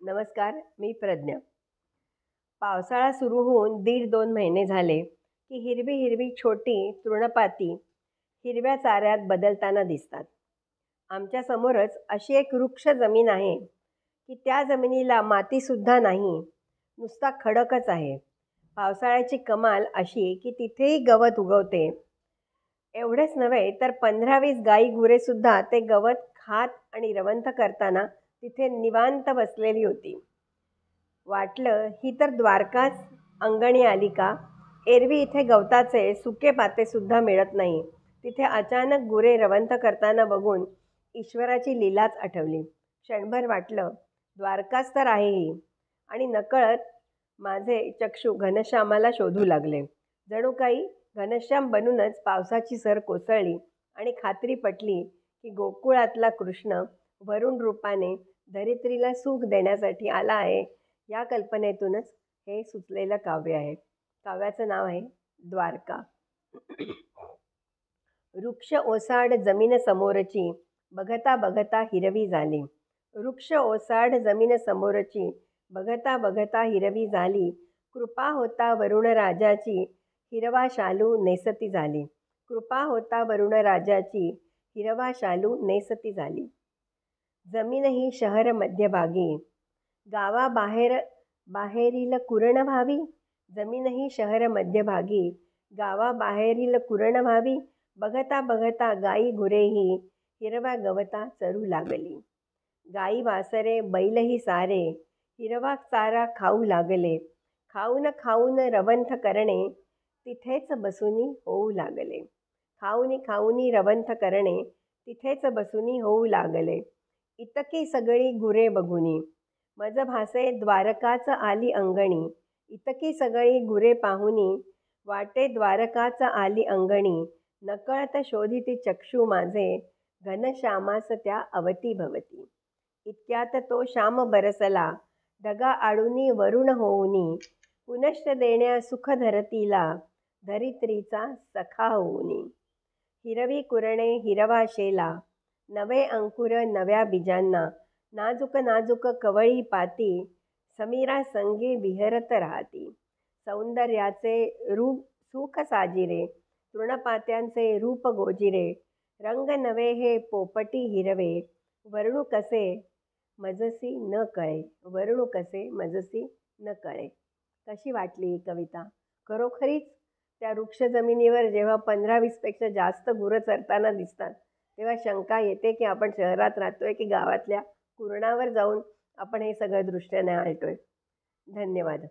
नमस्कार, मी प्रज्ञा. पावसाळा सुरू होऊन 1.5-2 महिने झाले, की हिरवी हिरवी छोटी तृणपाती हिरव्या चाऱ्यात बदलताना दिसतात. आमच्या समोरच अशी एक वृक्ष जमीन आहे, की त्या जमिनीला मातीसुद्धा नाही, नुसता खडकच आहे. पावसाळ्याची कमाल अशी, की तिथेही गवत उगवते. एवढेच नव्हे तर 15-20 गाई गुरेसुद्धा ते गवत खात आणि रवंथ करताना तिथे निवांत बसलेली होती. वाटलं ही तर द्वारकाच अंगणी आली का? एरवी इथे गवताचे सुके पातेसुद्धा मिळत नाही. तिथे अचानक गुरे रवंथ करताना बघून ईश्वराची लीलाच आठवली. क्षणभर वाटलं द्वारकाच तर आहे ही. आणि नकळत माझे चक्षु घनश्यामाला शोधू लागले. जणू काही घनश्याम बनूनच पावसाची सर कोसळली आणि खात्री पटली की गोकुळातला कृष्ण वरुण रूपाने धरित्रीला सुख देण्यासाठी आला आहे. या कल्पनेतूनच हे सुचलेलं काव्य आहे. काव्याचं नाव आहे द्वारका. वृक्ष ओसाड जमीन समोरची, बघता बघता हिरवी झाली. वृक्ष ओसाड जमीन समोरची, बघता बघता हिरवी झाली. कृपा होता वरुण राजाची, हिरवा शालू नेसती झाली. कृपा होता वरुण राजाची, हिरवा शालू नेसती झाली. जमीन ही शहर मध्यभागी, बाहेरील कुरण व्हावी. जमीन ही शहर मध्यभागी, गावाबाहेरील कुरण व्हावी. बघता बघता गाई गुरेही हिरवा गवता चरू लागली. गाई वासरे बैलही सारे हिरवा चारा खाऊ लागले. खाऊन खाऊन रवंथ करणे तिथेच बसूनी होऊ लागले. खाऊनी रवंथ करणे तिथेच बसूनी होऊ लागले. इतकी सगळी गुरे बघुनी, मज भासे द्वारकाच आली अंगणी. इतकी सगळी गुरे पाहुनी, वाटे द्वारकाच आली अंगणी. नकळत शोधिती चक्षु माझे, घनश्यामास त्या अवतीभवती. इतक्यात तो श्याम बरसला, ढगा आडूनी वरुण होऊनी. पुनश्च देण्या सुख धरतीला, धरित्रीचा सखा होऊनी. हिरवी कुरणे हिरवा शेला, नवे अंकुर नव्या बीजांना. नाजूक नाजूक कवळी पाती, समीरा संगी विहरत राहती. सौंदर्याचे रूप सुख साजिरे, तृणपात्यांचे रूप गोजिरे. रंग नवे हे पोपटी हिरवे, वर्णू कसे मजसी न कळे. वर्णू कसे मजसी न कळे. कशी वाटली ही कविता? खरोखरीच त्या वृक्ष जमिनीवर जेव्हा 15-20 पेक्षा जास्त गुरं चरताना दिसतात, तेव्हा शंका येते की आपण शहरात राहतोय की गावातल्या कुरणावर जाऊन आपण हे सगळं दृश्य निहाळतोय. धन्यवाद.